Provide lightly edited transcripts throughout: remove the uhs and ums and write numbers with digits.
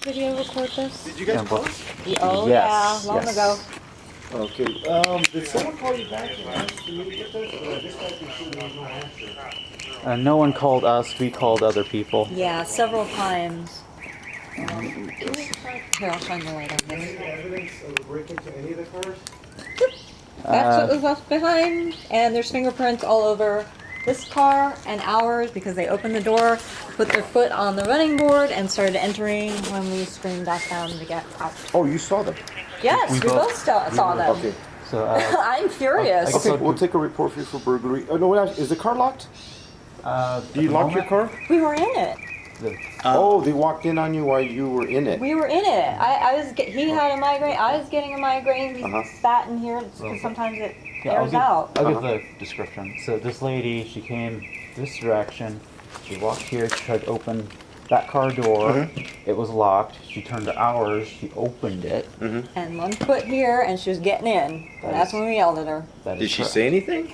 video record this? Did you guys call us? Oh Yes, yeah, long yes. ago. Okay. Did someone call you back and ask you to get this? Or just like you said, there was no answer? No one called us. We called other people. Yeah, several times. Here, I'll shine the light on Any this. evidence of a break into any of the cars? That's what was left behind, and there's fingerprints all over this car and ours because they opened the door, put their foot on the running board, and started entering when we screamed at them to get out. Oh, you saw them. Yes, we both saw them. Okay. So I'm furious. Okay, we'll take a report for you for burglary. Oh, no, is the car locked? Do you lock your car? We were in it. Oh, they walked in on you while you were in it. We were in it. He had a migraine. I was getting a migraine. We sat in here because sometimes it airs out. I'll give the description. So this lady, she came this direction. She walked here. She tried to open that car door. It was locked. She turned to ours. She opened it. And one foot here, and she was getting in. And that's when we yelled at her. Did she say anything?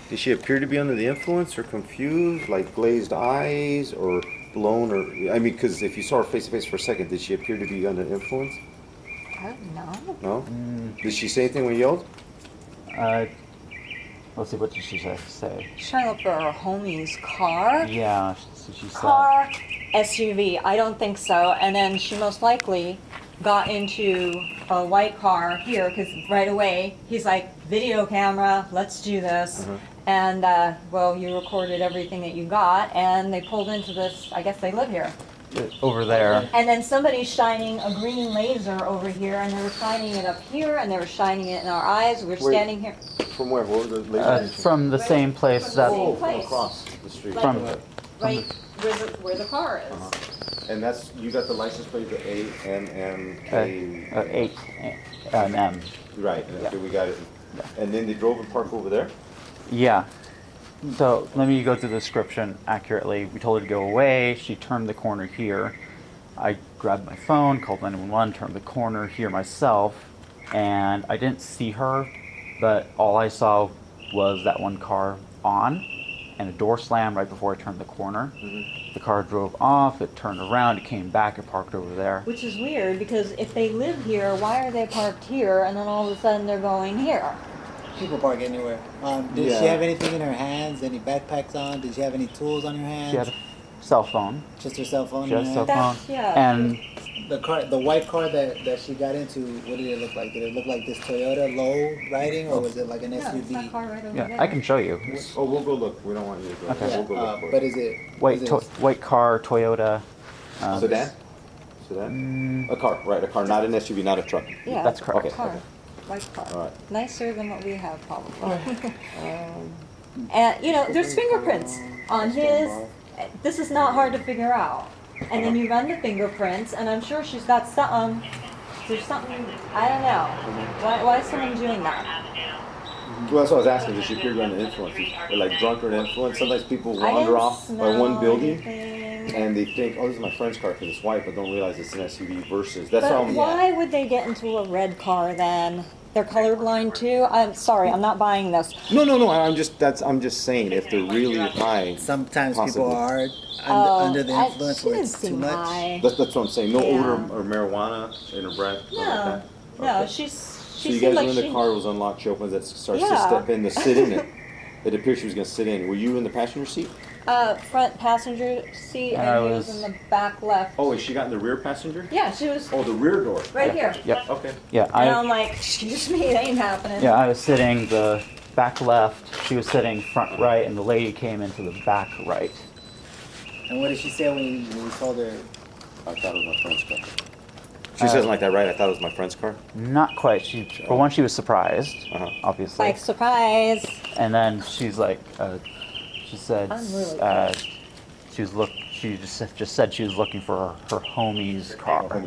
Did she appear to be under the influence or confused, like glazed eyes or blown? Or I mean, because if you saw her face to face for a second, did she appear to be under influence? I don't know. No? Did she say anything when you yelled? Let's see, what did she say? She's trying to look for her homie's car. Yeah, so she said. Car, SUV. I don't think so. And then she most likely got into a white car here because right away he's like, video camera, let's do this. And well, you recorded everything that you got, and they pulled into this. I guess they live here. Over there. And then somebody's shining a green laser over here, and they were shining it up here, and they were shining it in our eyes. We're standing here. From where? What was the laser? From the same place that. Same place. Across the street. Like, right where the car is. And that's, you got the license plate, the A-N-M-K. 8 and M. Right, okay, we got it. And then they drove and parked over there? Yeah. So let me go through the description accurately. We told her to go away. She turned the corner here. I grabbed my phone, called 911, turned the corner here myself, and I didn't see her, but all I saw was that one car on and a door slam right before I turned the corner. The car drove off, it turned around, it came back, it parked over there. Which is weird, because if they live here, why are they parked here, and then all of a sudden they're going here? People park anywhere. Did she have anything in her hands? Any backpacks on? Did she have any tools on her hands? She had a cell phone. Just her cell phone. She had a cell That's- phone. yeah. And The white car that she got into. What did it look like? Did it look like this Toyota low riding, or was it like an No, SUV? it's that car right over yeah, there. I can show you. Oh, we'll go look. We don't want you to go. Okay. We'll go look for But it. is it White car, Toyota. Sedan? Sedan? A car, right, a car, not an SUV, not a truck. Yeah, That's correct. Okay. car. White car. All right. Nicer than what we have, probably. And, you know, there's fingerprints on his. This is not hard to figure out. And then you run the fingerprints, and I'm sure she's got something. There's something, I don't know. Why is someone doing that? Well, that's what I was asking, did she appear to be under influence? Or like drunk or influence? Sometimes people I wander didn't off by smell one building anything. and they think, oh, this is my friend's car because it's white, but don't realize it's an SUV versus. That's how But I'm. why would they get into a red car then? They're colorblind too? I'm sorry, I'm not buying this. No. I'm just saying if they're really high. Sometimes Possibly. people are under the influence she where didn't it's too seem much. high. That's what I'm saying. No Yeah. odor or marijuana in her breath. nothing like No, that? no, Okay. she So you seemed guys like were in the she. car, it was unlocked, she opens it, starts to Yeah. step in to sit in it. It appeared she was going to sit in. Were you in the passenger seat? Front passenger seat, I and he was was- in the back left. Oh, and she got in the rear passenger? Yeah, she was Oh, the rear door. right here. Yep. Okay. Yeah, And I I'm like, excuse me, it ain't happening. yeah, I was sitting the back left. She was sitting front right, and the lady came into the back right. And what did she say when you told her? I thought it was my friend's car. She says it like that, right? I thought it was my friend's car. Not quite. For one, she was surprised, obviously, Like, surprise. and then she's like, she said, I'm really she just said she was looking for her homie's car. Okay.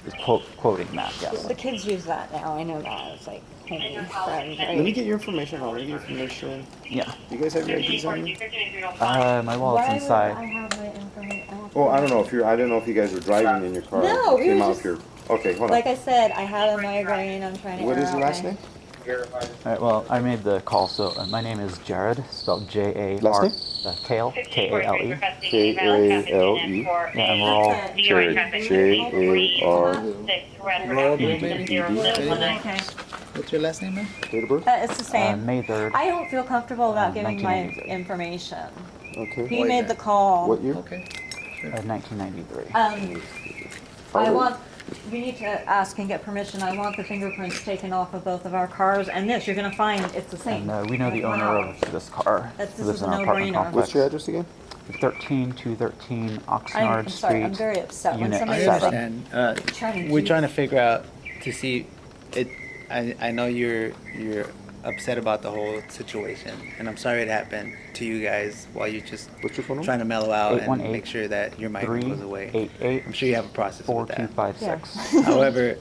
Is quoting that, yes. The kids use that now, I know that. It's like, homie, friend, right? Let me get your information. Let me get your information. Yeah. You guys have your IDs on you? My wallet's Why inside. would I have my information? Oh, I don't know if you're. I don't know if you guys were driving in your car. No, we Came were out just- here. Okay, hold on. Like I said, I had a migraine. I'm trying to. What air is your out last my- name? All right, well, I made the call, so my name is Jared, spelled J-A-R... Last Kale, K-A-L-E. K-A-L-E. Yeah, and we're all... Jared. J-A-R. Royal Blue, maybe? Okay. What's your last name, man? Date of birth? It's the same. May 3rd. I don't feel comfortable about giving my 1993. information. Okay. He made the call. What year? Okay. 1993. I want, we need to ask and get permission. I want the fingerprints taken off of both of our cars, and this, you're gonna find it's the same. And we know the Like, owner wow. of this car. This who lives is a in our apartment no-brainer. complex. What's your address again? 13213 Oxnard I'm sorry, Street. I'm very upset when Unit somebody I is seven. understand. Trying to We're do- trying to figure out to see it. I know you're upset about the whole situation, and I'm sorry it happened to you guys while you're just What's your phone number? trying to mellow out and 818 make sure that your mind goes away. 388 I'm sure you have a process with that. 4256. However,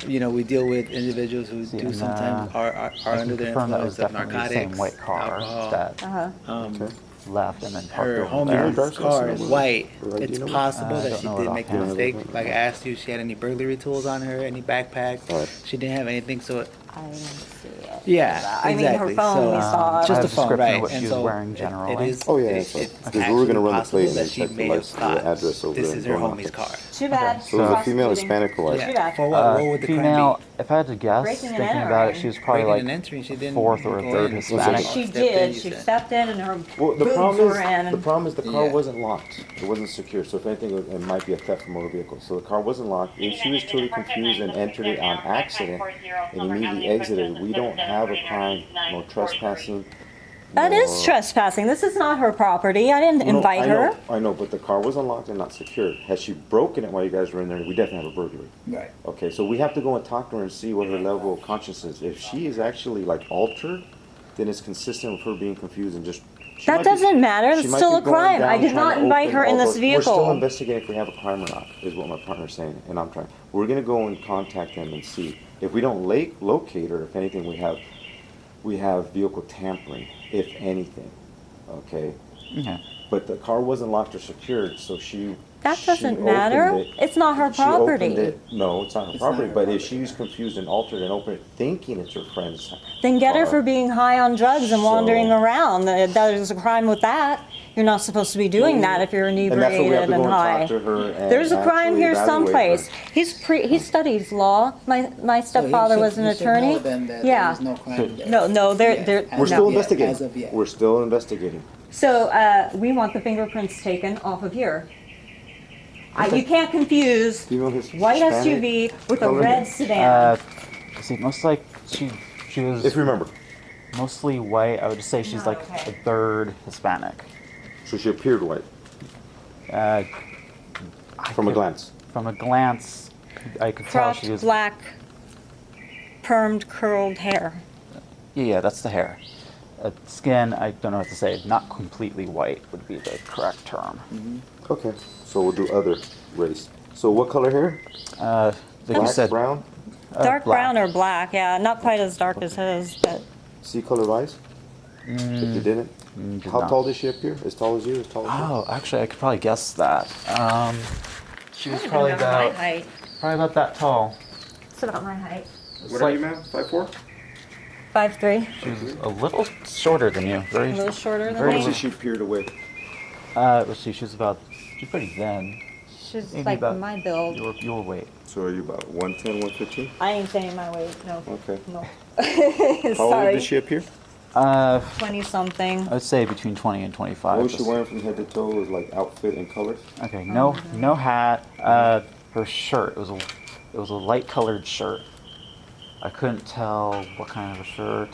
you know, we deal with individuals who See, do and, sometimes are I can under the confirm that was influence of definitely the narcotics, same white car alcohol. that Okay. left and then parked Her over there. homie's Driver's car license is number? white. Or ID It's number? possible I that don't she know did it make the offhand. mistake. Like I asked you if she had any burglary tools on her, any backpack. Right. She didn't have anything, so I didn't see it. yeah, I mean, her exactly. phone, so, we saw it. I just have a phone, description of right? what she And was so wearing it generally. is. Oh, yeah, it- so- it's because we were gonna run the possible plate and that then she check the may have license, the thought address over this there is and her go on homie's it. car. Too bad. So it was a female, Prosecuting. Hispanic, or white? Yeah. Too bad. For what would the crime Female, be? if I had to guess, Breaking and thinking about it, entering. she was probably Breaking and like entering, she didn't fourth or go third in. Hispanic. She Stepped in, did. you She said. stepped in and her Well, the boobs problem were in. is the problem is the car Yeah. wasn't locked. It wasn't secure. So if anything, it might be a theft from motor vehicle. So the car wasn't locked. If she was truly confused and entered it on accident and immediately exited, we don't have a crime, no trespassing. That no- is trespassing. This is not her property. I didn't No, invite I know, her. I know, but the car was unlocked and not secured. Had she broken it while you guys were in there, we definitely have a burglary. Right. Okay, so we have to go and talk to her and see what her level of consciousness is. If she is actually like altered, then it's consistent with her being confused and just. she That might be- doesn't matter. she That's might still be a going crime. down I did trying not to invite open her in all this doors. We're still vehicle. investigating if we have a crime or not, is what my partner's saying, and I'm trying. We're gonna go and contact them and see. If we don't locate her, if anything, we have vehicle tampering, if anything. Okay, Okay. but the car wasn't locked or secured, so That she doesn't opened matter. it. It's not her She opened property. it. No, it's not her It's not property. her But if property. she's confused and altered and opened it, thinking it's her friend's Then get her car, for being high on drugs and So- wandering around. There's a crime with that. You're not supposed to be doing that if you're and that's what we have inebriated to go and and high. talk to her and There's a crime actually here evaluate someplace. her. He studies law. My stepfather was an attorney. Yeah. There's no crime there. No, there. Yeah, There. as We're of still No. yet, investigating. as of yet. We're still investigating. So we want the fingerprints taken off of here. You can't confuse Do you know his white Hispanic SUV with a color? red sedan. See, most like she was If you remember, mostly white. I would just say she's like Okay. a third Hispanic. so she appeared white Uh, I from a could- glance. From a glance, I could tell Cropped she was. black, permed, curled hair. Yeah, that's the hair. Skin, I don't know what to say. Not completely white would be the correct term. Okay, so we'll do other race. So what color hair? Like you Black, said, brown, Dark black. brown or black, yeah. Not quite as dark as his, but sea color eyes. If you didn't, did how not. tall did she appear? As tall as you? As tall as you? Oh, actually, I could probably guess that. She was probably my about height. that tall. It's about my height. What are you, ma'am? 5'4"? 5'3", She was a little shorter than you. a Very. little shorter than Very How me. much did she appeared away? Let's see. She's pretty thin. She's Maybe like about my build. Your weight. So are you about 110, 115? I ain't saying my weight, no. Okay. No. How old Sorry. did she appear? 20-something. I'd say between 20 and 25. What was she just- wearing from head to toe? Was like outfit and color? Okay, no hat. Her shirt, it was a light colored shirt. I couldn't tell what kind of a shirt.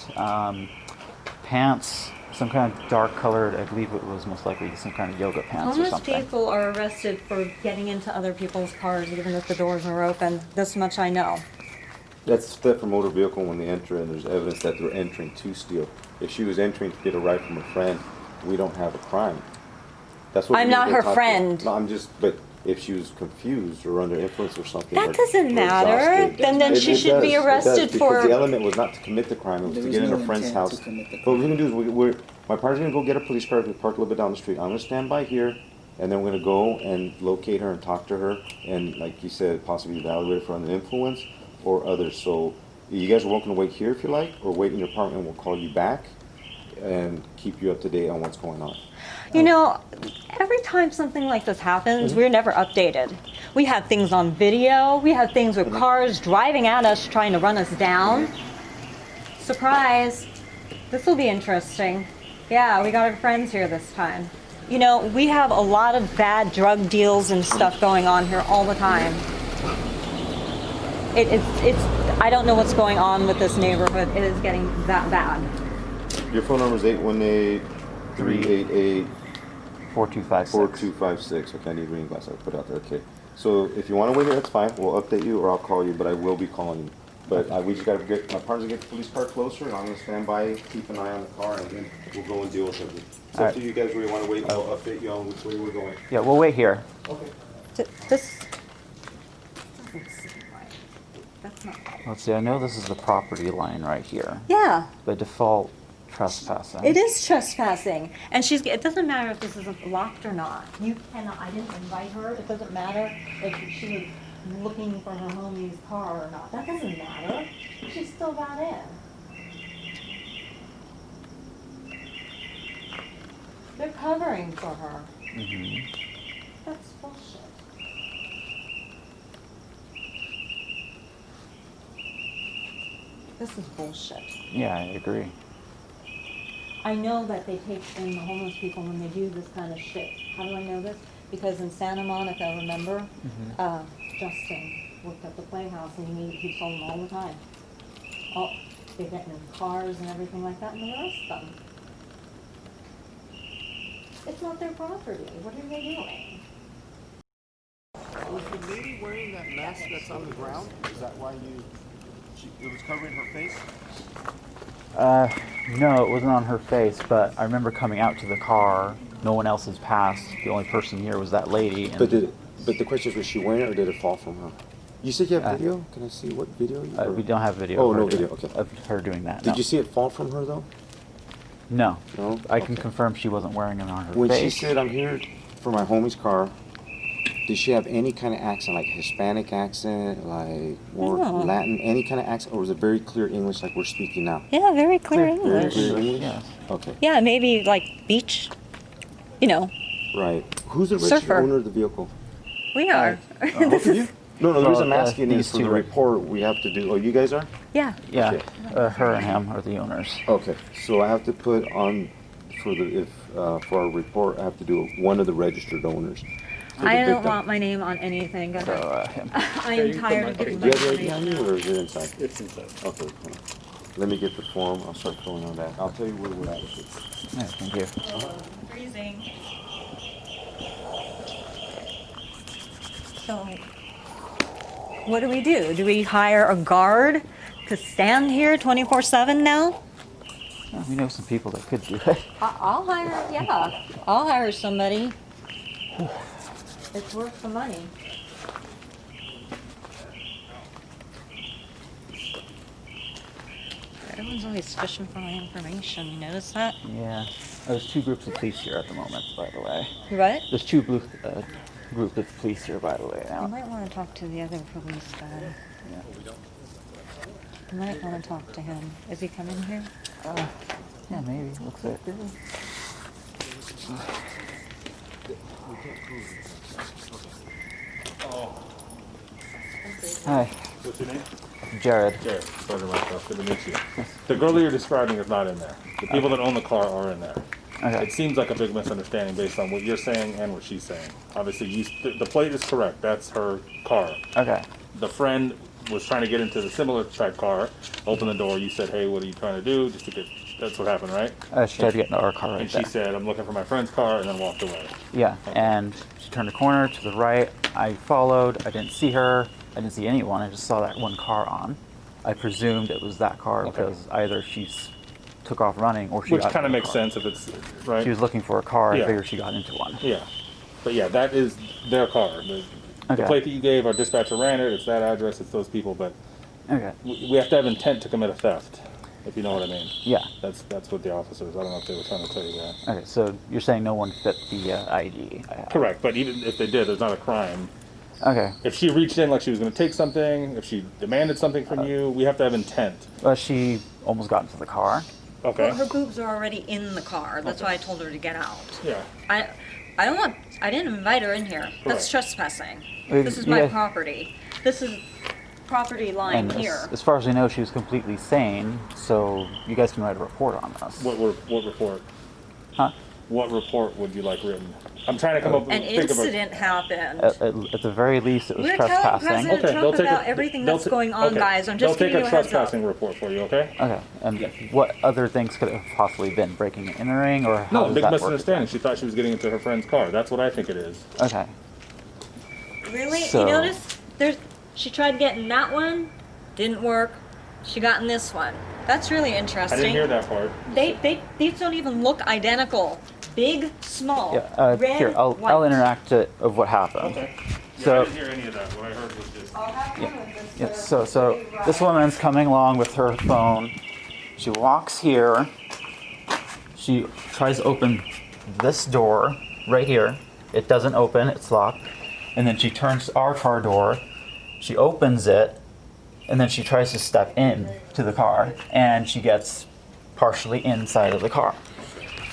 Pants, some kind of dark colored. I believe it was most likely some kind of yoga pants or Homeless something. people are arrested for getting into other people's cars even if the doors are open. This much I know. That's theft from motor vehicle when they enter and there's evidence that they're entering to steal. If she was entering to get a ride from a friend, we don't have a crime. That's what I'm we need not to her talk to. friend. No, I'm just, but if she was confused or under influence or something. That or- doesn't or matter. exhausted, Then she should be does, arrested because for- the element was not to commit the crime, it was There to was get in no a friend's intent to house. commit the What we're gonna do is my partner's gonna go get a police car, we park a little bit down the street. I'm gonna stand by here, and then we're gonna go and locate her and talk to her, and like you said, possibly evaluate her for under influence or others. So You guys are welcome to wait here if you like, or wait in your apartment. We'll call you back and keep you up to date on what's going on. You know, every time something like this happens, we're never updated. We have things on video. We have things with cars driving at us, trying to run us down. Surprise. This will be interesting. Yeah, we got our friends here this time. You know, we have a lot of bad drug deals and stuff going on here all the time. It's I don't know what's going on with this neighborhood. It is getting that bad. Your phone number is 818-388-4256. 4256. Okay, I need reading glasses. I put it out there. Okay. So if you want to wait here, that's fine. We'll update you, or I'll call you. But I will be calling you. But we just got to get my partners to get the police car closer, and I'm going to stand by, keep an eye on the car, and then we'll go and deal with it. So up to you guys where you want to wait. I'll update you on which way we're going. Yeah, we'll wait here. Okay. This doesn't seem right. That's not right. Let's see, I know this is the property line right here. Yeah. The default trespassing. It is trespassing, and it doesn't matter if this is locked or not. You cannot, I didn't invite her, it doesn't matter if she was looking for her homie's car or not. That doesn't matter. She still got in. They're covering for her. Mm-hmm. That's bullshit. This is bullshit. Yeah, I agree. I know that they take in the homeless people when they do this kind of shit. How do I know this? Because in Santa Monica, remember, Justin worked at the Playhouse and he saw them all the time. Oh, they get in cars and everything like that and they arrest them. It's not their property. What are they doing? Was the lady wearing that mask that's on the ground? Is that why it was covering her face? No, it wasn't on her face, but I remember coming out to the car. No one else has passed. The only person here was that lady. And But the question is, was she wearing it or did it fall from her? You said you have video? Can I see what video? we don't have video. Oh, of her no video, doing- okay. Of her doing that. Did no. you see it fall from her though? No. No? I can Okay. confirm she wasn't wearing it on her When face. she said, "I'm here for my homie's car," did she have any kind of accent, like Hispanic accent, like more No. Latin, any kind of accent, or was it very clear English like we're speaking now? Yeah, very clear Very English. Clear English? Yes. Okay, Yeah, maybe like beach. You know, right. Who's the registered Surfer. owner of the vehicle? we are. Both of you? No, the reason I'm Well, asking is these for two the are- report we have to do. Oh, you guys are? Yeah. Yeah, Okay. her and him are the owners. Okay, so I have to put on for our report. I have to do one of the registered owners. for the I don't victim. want my name on anything. So, him. I am tired of Okay, getting do you my have the ID on information. you, or is it inside? It's inside. Okay, hold on. Let me get the form. I'll start filling on that. I'll tell you where we're at with it. Yeah, thank you. Freezing. So, what do? Do we hire a guard to stand here 24/7 now? Yeah, we know some people that could do it. I'll hire, yeah. I'll hire somebody. It's worth the money. Everyone's always fishing for my information. You notice that? Yeah. There's two groups of police here at the moment, by the way. What? There's two group of police here, by the way. I Now. might want to talk to the other police guy. I might want to talk to him. Is he coming here? Yeah, maybe. Looks like it. Hi, What's your name? Jared. Jared. Pleasure myself. Good to meet you. The girl that you're describing is not in there. The people that own the car are in there. Okay. It seems like a big misunderstanding based on what you're saying and what she's saying. Obviously, the plate is correct. That's her car. Okay. The friend was trying to get into the similar type car, open the door. You said, "Hey, what are you trying to do?" Just to get. That's what happened, right? She tried to get into our car right And she there. said, "I'm looking for my friend's car," and then walked away. Yeah, and she turned a corner to the right. I followed. I didn't see her. I didn't see anyone. I just saw that one car on. I presumed it was that car Okay. because either she took off running or she Which got kind of in the makes car. sense if it's right. She was looking for a car. Yeah. I figured she got into one. Yeah, but yeah, that is their car. The Okay. plate that you gave, our dispatcher ran it. It's that address. It's those people. But Okay. we have to have intent to commit a theft, if you know what I mean. Yeah. That's what the officers. I don't know if they were trying to tell you that. Okay, so you're saying no one fit the ID I have. Correct, but even if they did, there's not a crime Okay. If she reached in like she was going to take something, if she demanded something from you, we have to have intent. She almost got into the car. Okay. Well, her boobs are already in the car. That's why I told her to get out. Yeah. I didn't invite her in here. That's Correct. trespassing. This is my Yeah. property. This is property line And here. as far as we know, she was completely sane, so you guys can write a report on this. What report? Huh? What report would you like written? I'm trying to come up with An incident happened. At the very least, it was We're telling trespassing. President Trump about everything that's going on, guys. I'm just giving you a They'll take a heads up. trespassing report for you, okay? Okay, and what other things could it have possibly been? Breaking and entering, or how No, does big that work? misunderstanding. She thought she was getting into her friend's car. That's what I think it is. Okay. Really? So- You notice? She tried getting that one, didn't work. She got in this one. That's really I interesting. didn't hear that part. These don't even look identical. Big, small, Yeah. red, Here, I'll white. interact of what happened. Okay. So- I didn't hear any of that. What I heard was just. I'll have fun with this. Yeah, so this woman's coming along with her phone. She walks here. She tries to open this door right here. It doesn't open, it's locked. And then she turns to our car door. She opens it, and then she tries to step in to the car, and she gets partially inside of the car.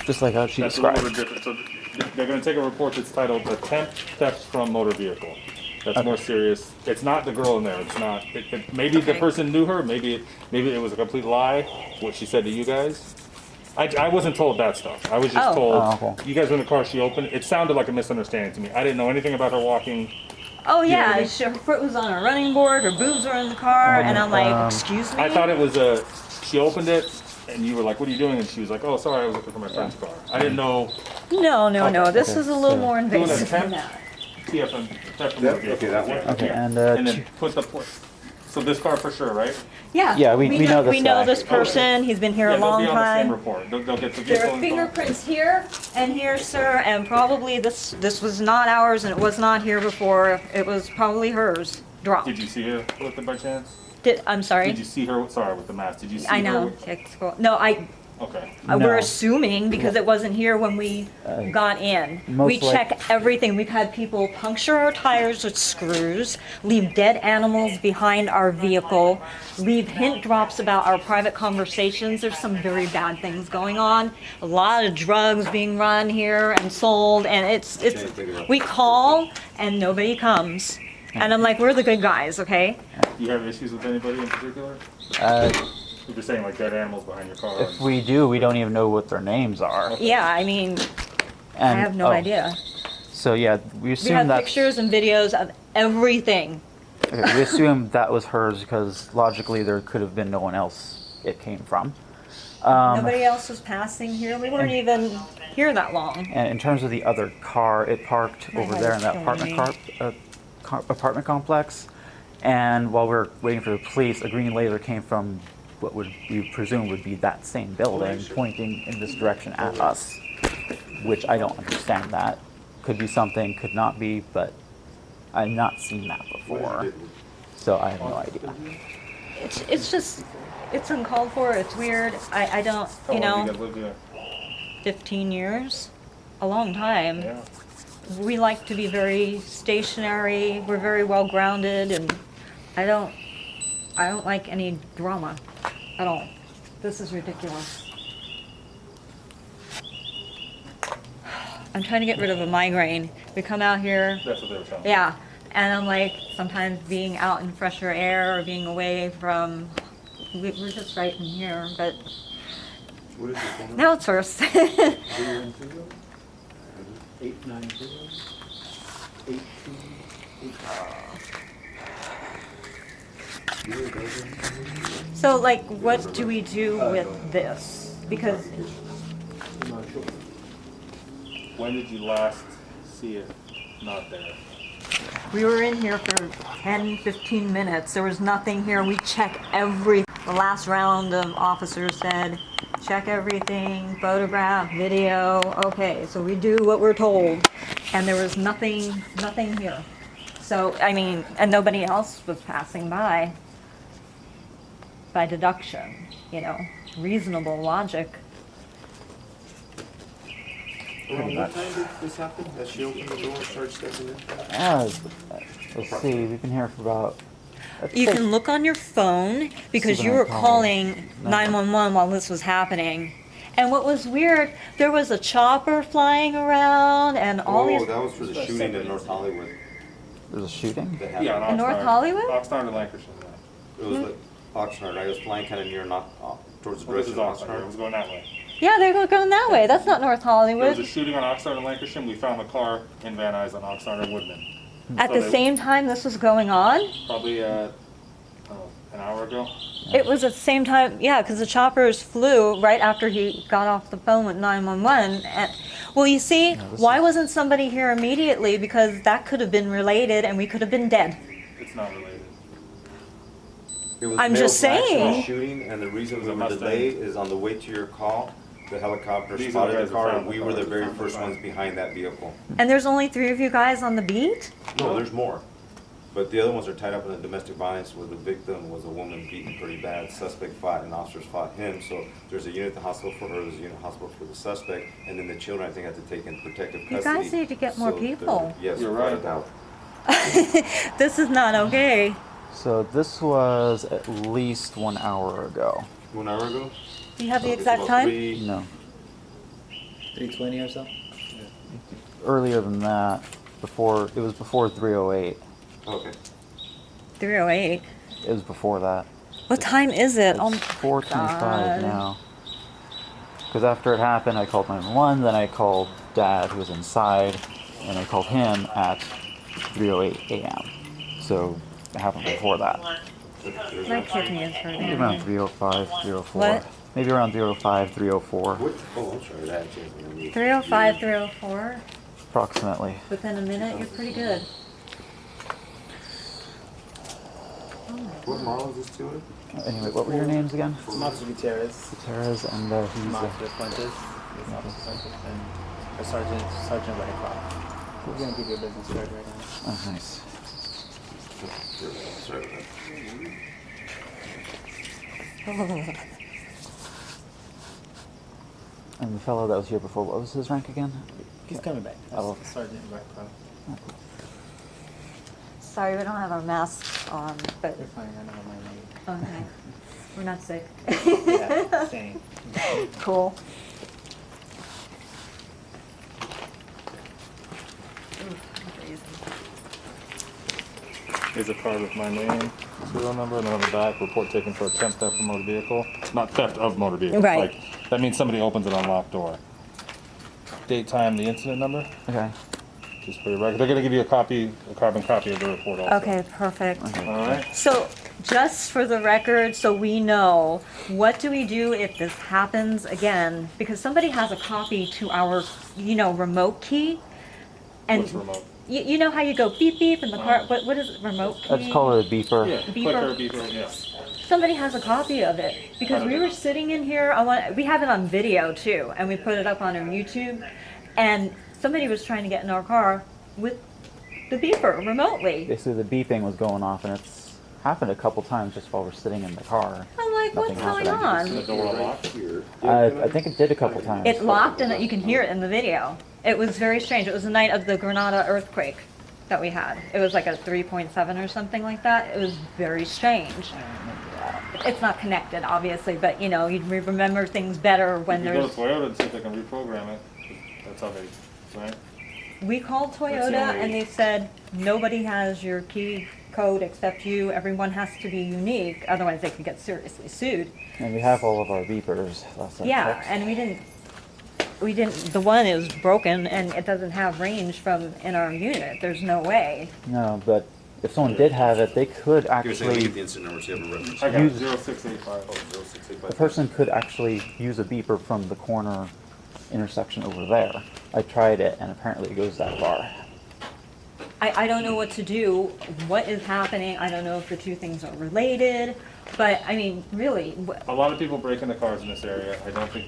Just like how she That's a little bit described. different. So they're going to take a report that's titled "Attempt Theft from Motor Vehicle." That's more serious. It's not the girl in there. It's not. Maybe the Okay. person knew her. Maybe it was a complete lie. What she said to you guys. I wasn't told that stuff. I was just Oh. told Oh, okay. you guys were in the car. She opened. It sounded like a misunderstanding to me. I didn't know anything about her walking. Oh You know what I yeah, mean? her foot was on a running board, her boobs were in the car, and I'm like, Um, excuse me? I thought it was a. She opened it, and you were like, "What are you doing?" And she was like, "Oh, sorry, I was looking for my friend's car." I didn't know. No, this Okay, is a little so- more Doing an invasive than attempt. that. TFM, theft from Yeah, motor vehicle. okay, that one. Okay, and And then put the. So this car for sure, right? Yeah, we know this We know guy. this person, he's been here Yeah, a they'll long be on the same time. report. They'll get the There vehicle are info. fingerprints here and here, sir, and probably this was not ours and it was not here before. It was probably hers, dropped. Did you see her with it by chance? I'm sorry? Did you see her? Sorry, with the mask. Did you see I her? know. No, Okay. No. we're assuming because it wasn't here when we got in. most We like- check everything. We've had people puncture our tires with screws, leave dead animals behind our vehicle, leave hint drops about our private conversations. There's some very bad things going on. A lot of drugs being run here and sold, and it's we call and nobody comes. And I'm like, we're the good guys, okay? Do you have issues with anybody in particular? You're just saying like dead animals behind your car. If we do, we don't even know what their names are. Yeah, I mean, I And, have no oh, idea. So yeah, we We assume have that pictures and videos of everything. okay, we assume that was hers because logically there could have been no one else it came from. Nobody else was passing here. We weren't even here that long. And in terms of the other car, it parked My over head there is in that killing apartment complex. And while we were waiting for the police, a green laser came from what would we presume would be that same building, pointing in this direction at us. Which I don't understand that. Could be something, could not be, but I've not seen that before. So I have no idea. It's just, it's uncalled for. It's weird. I don't, How you long have know, you guys lived here? 15 years, a long time. Yeah. We like to be very stationary. We're very well grounded, and I don't like any drama at all. This is ridiculous. I'm trying to get rid of a migraine. We come out here, That's what they were telling me. yeah, and I'm like, sometimes being out in fresher air or being away from, we're just right in here, but What is your phone number? now it's worse. 890-828. So like, what do we do with this? Because When did you last see it not there? we were in here for 10, 15 minutes. There was nothing here. We check the last round of officers said, check everything, photograph, video. Okay, so we do what we're told. And there was nothing here. So, I mean, and nobody else was passing by deduction, you know, reasonable logic. Around what time did this happen? That she opened the door and started stepping in? Let's see, we've been here for about... You can look on your phone because you were calling 911 while this was happening. And what was weird, there was a chopper flying around and all Oh, these... that was for the shooting in North Hollywood. There's a shooting? That happened. Yeah, In North Hollywood? Oxnard and Lancashire. It was like Oxnard. I was flying kind of near towards the Well, this direction is of Oxnard. It Oxnard. was going that way. Yeah, they were going that way. That's not North There was a Hollywood. shooting on Oxnard and Lancashire. We found the car in Van Nuys on Oxnard and Woodman. At So the they- same time this was going on? Probably an hour ago. It was at the same time, yeah, because the choppers flew right after he got off the phone with 911. And, well, you see, why wasn't somebody here immediately? Because that could have been related and we could have been dead. It's not related. It was I'm male just flash saying. shooting, and the reason It was we a were Mustang. delayed is on the way to your call, the helicopter These are spotted the the guys car, that and found we the were the car. very first ones behind that vehicle. And there's only 3 of you guys on the beat? No, there's more. But the other ones are tied up in a domestic violence where the victim was a woman beaten pretty bad. Suspect fought and officers fought him. So there's a unit at the hospital for her, there's a unit at the hospital for the suspect, and then the children I think had to take in protective You custody. guys need to get more So people. Yes, You're without right. a doubt. This is not okay. So this was at least 1 hour ago. 1 hour ago? Do you have the Okay, exact so time? 3 No, 3:20 or so. earlier than that. It was before 3:08. Okay. 3:08. It was before that. What time is it? It's Oh, 4:25 God. now. Because after it happened, I called 911, then I called Dad, who was inside, and I called him at 3:08 a.m. So it happened before that. my kidney is Maybe hurting. around 3:05, 3:04. What? Maybe around 3:05, 3:04, What? Oh, I'm sorry. That changed. 3:05, 3:04. approximately. Within a minute, you're pretty good. What model is this Toyota? Anyway, what were your names again? Officer Gutierrez. Gutierrez and he's Officer Fuentes. And Sergeant Whitecroft. We're gonna give you a business card right now. oh, nice. Sorry about that. And the fellow that was here before, what was his rank again? He's coming back. Oh. That's Sergeant Whitecroft. Sorry, we don't have our masks on, but You're fine. I know my name. okay. We're not sick. Yeah, same. Cool. Here's a card with my name, serial number, and then on the back, report taken for attempt theft of motor vehicle. Not theft of motor vehicle. Right. Like, that means somebody opens an unlocked door. Date, time, the incident number. Okay. Just for your record. They're gonna give you a carbon copy of the report also. Okay, perfect. All right. So, just for the record, so we know, what do we do if this happens again? Because somebody has a copy to our, remote key. And What's remote? You know how you go beep beep in the car? What is it, remote key? Let's call it a beeper. Yeah, Beeper. beeper, yeah. Somebody has a copy of it because we were sitting in here. We have it on video too, and we put it up on our YouTube. And somebody was trying to get in our car with the beeper remotely. Basically, the beeping was going off, and it's happened a couple times just while we're sitting in the car. I'm like, what's Nothing going happened. The on? door unlocked. Here. I think it did a couple times. It locked, and you can hear it in the video. It was very strange. It was the night of the Grenada earthquake that we had. It was like a 3.7 or something like that. It was very strange. It's not connected, obviously, but you remember things better when You go there's. to Toyota and see if they can reprogram it. That's how they, right? We called Toyota only- and they said, nobody has your key code except you. Everyone has to be unique, otherwise they could get seriously sued. And we have all of our beepers. Last I Yeah, checked. and we didn't, the one is broken and it doesn't have range from in our unit. There's no way. No, but if someone did have it, they could You're saying look at the actually. incident number so you have a reference. I got Use- 0685. Oh, 0685. The person could actually use a beeper from the corner intersection over there. I tried it, and apparently it goes that far. I don't know what to do. What is happening? I don't know if the two things are related, but I mean, really, A lot of people break into cars in this area. I don't think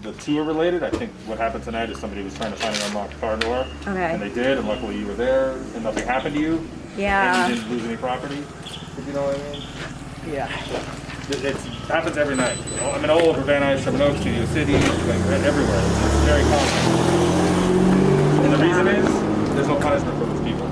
the two are related. I think what happened tonight is somebody was trying to find an unlocked car door. Okay. And they did, and luckily you were there, and nothing happened to you. Yeah. And you didn't lose any property, if you know what I mean. Yeah. It happens every night. I mean, all over Van Nuys, Sherman Oaks, Studio City, like everywhere. It's very common. the reason is, there's no punishment for those people.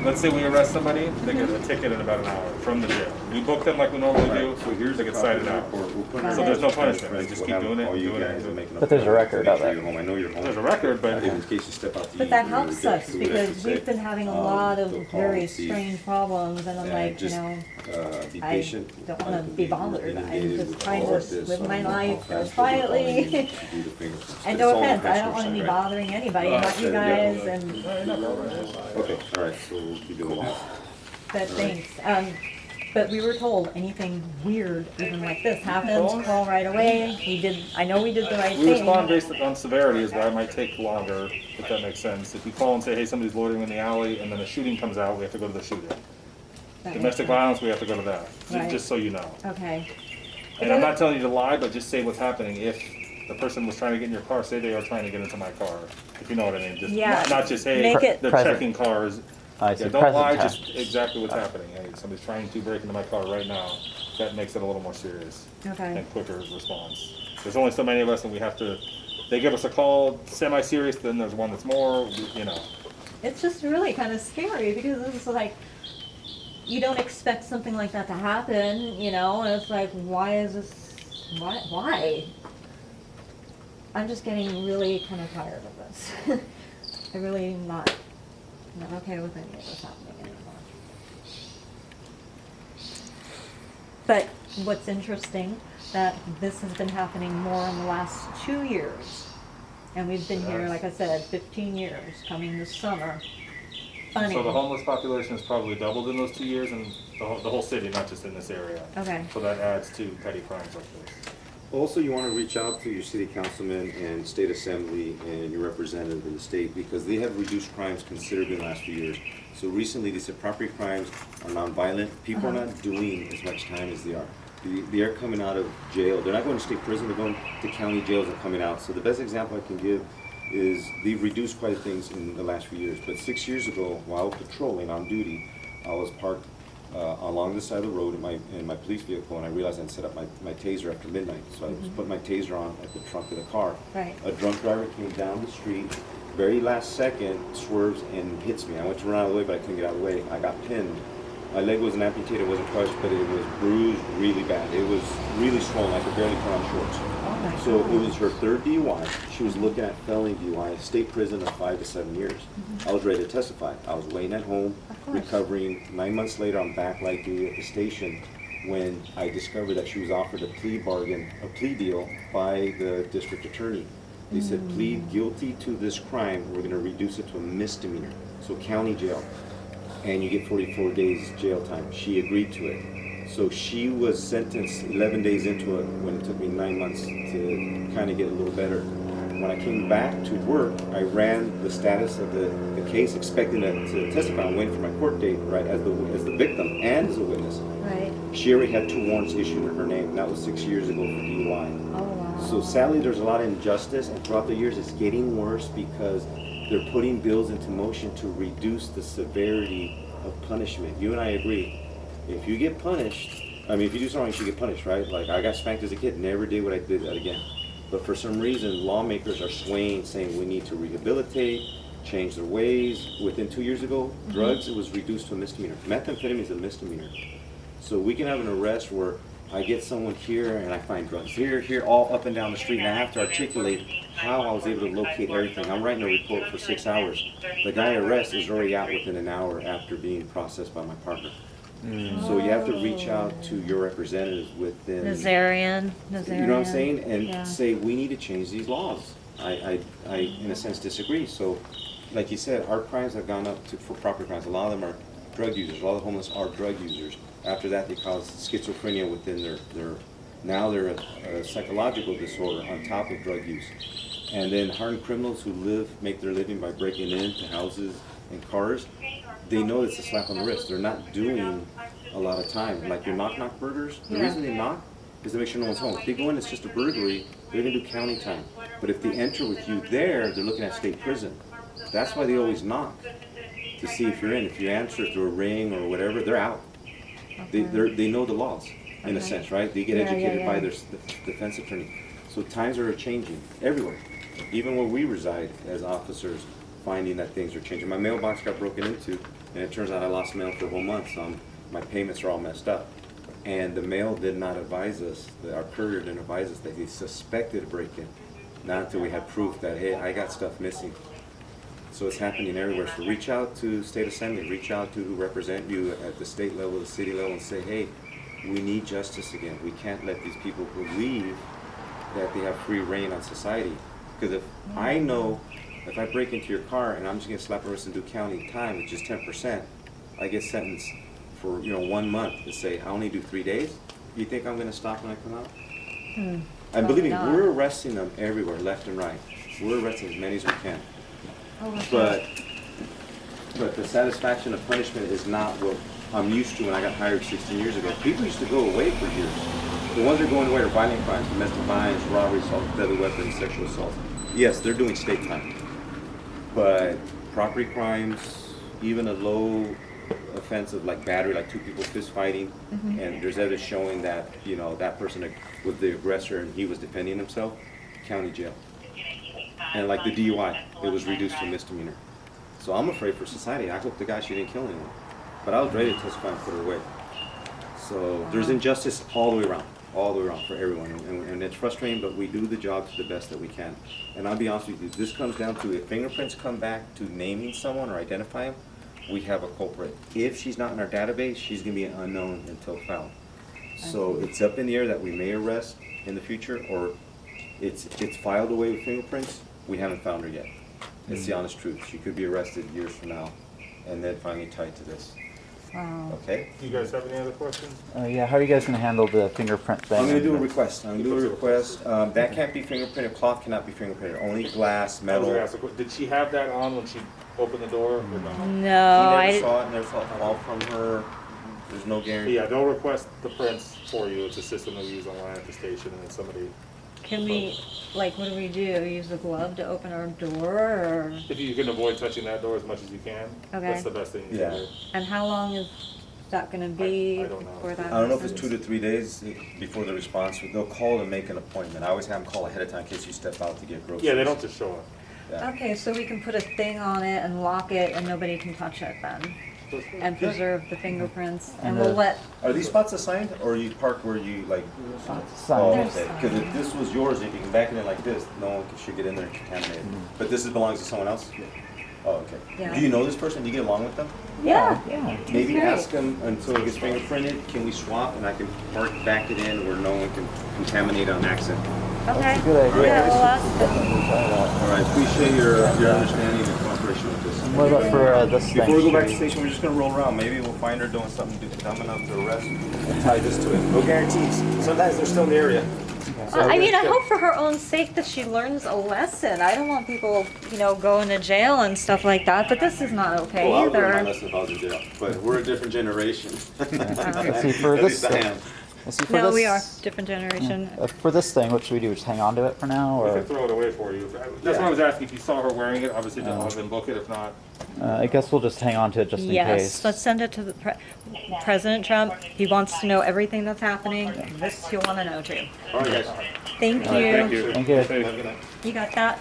Let's say we arrest somebody, they get a ticket in about an hour from the jail. We book them like we normally do, So here's they the get cited out. report. We'll put it So in there's no our punishment. friends. They just We'll keep have doing it, all you doing it, guys doing it. making But there's a up record make of sure it. you're home. I know you're home. There's a record, but In case you step out to But eat that or helps get us food, I because should say. we've been having a lot of they'll call very and see. strange problems, and I'm And like, just, I be patient. don't want to be bothered. I'm inundated just with trying all to of this, live so my I don't know how life fast we'll be quietly. calling you to do the fingerprints. And It's no all on offense, I customer don't want to be side, right? bothering anybody, not you yeah. guys, and Okay, all right, so we'll keep doing that. but thanks. But we were told anything weird, even like this happens, call right away. I know we did the right we respond thing. based on severity, is why it might take longer, if that makes sense. If you call and say, hey, somebody's loitering in the alley, and then a shooting comes out, we have to go to the shooting. That makes Domestic sense. violence, we have to go to that, Right. just so you know. Okay. And I'm not telling you to lie, but just say what's happening. If the person was trying to get in your car, say they are trying to get into my car, if you know what I mean. Just Yeah. not just, hey, Make it- they're Present. checking cars. I see. Yeah, don't Present lie, tense. just exactly what's happening. Hey, somebody's trying to break into my car right now. That makes it a little more serious Okay. and quicker response. There's only so many of us, and we have to. They give us a call, semi-serious. Then there's one that's more, you know. It's just really kind of scary because it's like you don't expect something like that to happen, you know, and it's like, why is this? Why? I'm just getting really kind of tired of this. I really am not okay with any of this happening anymore. But what's interesting, that this has been happening more in the last 2 years. And we've been here, like I said, 15 years, coming this summer. Funny. So the homeless population has probably doubled in those 2 years, and the whole city, not just in this area. Okay. So that adds to petty crimes like this. Also, you want to reach out to your city councilman and state assembly and your representative in the state because they have reduced crimes considerably in the last few years. So recently, they said property crimes are nonviolent. People are not doing as much time as they are. They are coming out of jail. They're not going to state prison. They're going to county jails and coming out. So the best example I can give is they've reduced quite a things in the last few years. But 6 years ago, while patrolling on duty, I was parked along the side of the road in my police vehicle, and I realized I'd set up my taser after midnight. So I was putting my taser on at the trunk of the car. Right. A drunk driver came down the street, very last second, swerves and hits me. I went to run out of the way, but I couldn't get out of the way. I got pinned. My leg wasn't amputated, it wasn't crushed, but it was bruised really bad. It was really swollen. I could barely put on shorts. Oh my So God. it was her third DUI. She was looking at felony DUI, state prison of 5 to 7 years. I was ready to testify. I was waiting at home, Of course. recovering. 9 months later, I'm back light duty at the station when I discovered that she was offered a plea deal by the district attorney. They said, plead guilty to this crime. We're going to reduce it to a misdemeanor, so county jail, and you get 44 days jail time. She agreed to it. So she was sentenced 11 days into it when it took me 9 months to kind of get a little better. When I came back to work, I ran the status of the case, expecting to testify. I'm waiting for my court date, right, as the victim and as a witness. Right. She already had 2 warrants issued in her name. That was 6 years ago for DUI. Oh, wow. So sadly, there's a lot of injustice, and throughout the years, it's getting worse because they're putting bills into motion to reduce the severity of punishment. You and I agree. If you get punished, I mean, if you do something, you should get punished, right? Like, I got spanked as a kid, never did what I did that again. But for some reason, lawmakers are swaying, saying we need to rehabilitate, change their ways. Within 2 years ago, drugs, it was reduced to a misdemeanor. Methamphetamine is a misdemeanor. So we can have an arrest where I get someone here and I find drugs here, all up and down the street, and I have to articulate how I was able to locate everything. I'm writing a report for 6 hours. The guy I arrest is already out within an hour after being processed by my partner. So you have to reach out to your representatives within. Nazarian. You know what I'm saying? And Yeah. say, we need to change these laws. I, in a sense, disagree. So, like you said, our crimes have gone up for property crimes. A lot of them are drug users. A lot of the homeless are drug users. After that, they cause schizophrenia within now they're a psychological disorder on top of drug use. And then hardened criminals who make their living by breaking into houses and cars, they know it's a slap on the wrist. They're not doing a lot of time. Like your knock-knock burgers, the reason they knock is to make sure no one's home. If they go in, it's just a burglary, they're gonna do county time. But if they enter with you there, they're looking at state prison. That's why they always knock, to see if you're in. If you answer through a ring or whatever, they're out. They know the laws, in a sense, right? They get educated by their defense attorney. So times are changing everywhere. Even where we reside as officers, finding that things are changing. My mailbox got broken into, and it turns out I lost mail for a whole month, so my payments are all messed up. And the mail did not advise us, our courier didn't advise us that he suspected a break-in. Not until we had proof that, hey, I got stuff missing. So it's happening everywhere. So reach out to State Assembly, reach out to who represent you at the state level, the city level, and say, hey, we need justice again. We can't let these people believe that they have free reign on society. Because if I know, if I break into your car and I'm just gonna slap a wrist and do county time, which is 10%, I get sentenced for 1 month to say I only do 3 days. You think I'm gonna stop when I come out? And believe me, not. we're arresting them everywhere, left and right. We're arresting as many as we can. Oh, my But the satisfaction of punishment is not what I'm used to when I got hired 16 years ago. People used to go away for years. The ones that are going away are violent crimes, domestic violence, robbery, assault, deadly weapons, sexual assault. Yes, they're doing state time. But property crimes, even a low offense of like battery, like 2 people fist fighting, and there's evidence showing that that person was the aggressor and he was defending himself, county jail. And like the DUI, it was reduced to a misdemeanor. So I'm afraid for society. I hope the guy, she didn't kill anyone. But I was ready to testify and put her away. So there's injustice all the way around for everyone. And it's frustrating, but we do the job to the best that we can. And I'll be honest with you, this comes down to if fingerprints come back to naming someone or identify them, we have a culprit. If she's not in our database, she's gonna be an unknown until found. So it's up in the air that we may arrest in the future, or it's filed away with fingerprints. We haven't found her yet. It's the honest truth. She could be arrested years from now, and then finally tied to this. Wow. Okay? Do you guys have any other questions? Yeah, how are you guys gonna handle the fingerprint thing? I'm gonna do a request. That can't be fingerprinted. Cloth cannot be fingerprinted. Only glass, I was metal. gonna ask a did she have that on when she opened the door? Or no? No, He never saw it, never saw it fall from her. There's no guarantee. Yeah, they'll request the prints for you. It's a system that we use online at the station, and then somebody. Can we, like, what do we do? Use the glove to open our door, or? If you can avoid touching that door as much as you can, Okay. that's the best thing you Yeah. can do. And how long is that gonna be I don't know. before that I don't know if it's happens? 2 to 3 days before the response. They'll call and make an appointment. I always have them call ahead of time in case you step out to get groceries. Yeah, they don't just show up. Yeah. Okay, so we can put a thing on it and lock it, and nobody can touch it then, and preserve the fingerprints, and And we'll the- let. Are these spots assigned, or you park where you like? Oh, Sign. okay. Because if this was yours, if you can back it in like this, no one should get in there and contaminate it. But this belongs to someone else? Oh, okay. Yeah. Do you know this person? Do you get along with them? Yeah. Yeah. Maybe great. ask them until it gets fingerprinted, can we swap and I can back it in where no one can contaminate on accident. Okay. Good idea. Yeah, we'll ask them. Try that. All right, appreciate your understanding and cooperation with this. What about for this thing? Before we go back to Should the station, we're just gonna roll around. Maybe we'll find her doing something dumb enough to arrest and tie this to it. No guarantees. Sometimes they're still in the area. I mean, I hope for her own sake that she learns a lesson. I don't want people, going to jail and stuff like that, but this is not okay Well, I would learn my either. lesson if I was in jail, but we're a different generation. See, for At this least I thing- am. see, for No, this, we are different generation. For this thing, what should we do? Just hang on to it for now, We or can throw it away for you. That's why I was asking if you saw her wearing it. Obviously, don't have them book it. If not, I guess we'll just hang on to it just in Yes, case. let's send it to the President Trump. He wants to know everything that's happening. This he'll want to know too. All right, guys. Thank thank you. you. Thank you. Hey. You got that?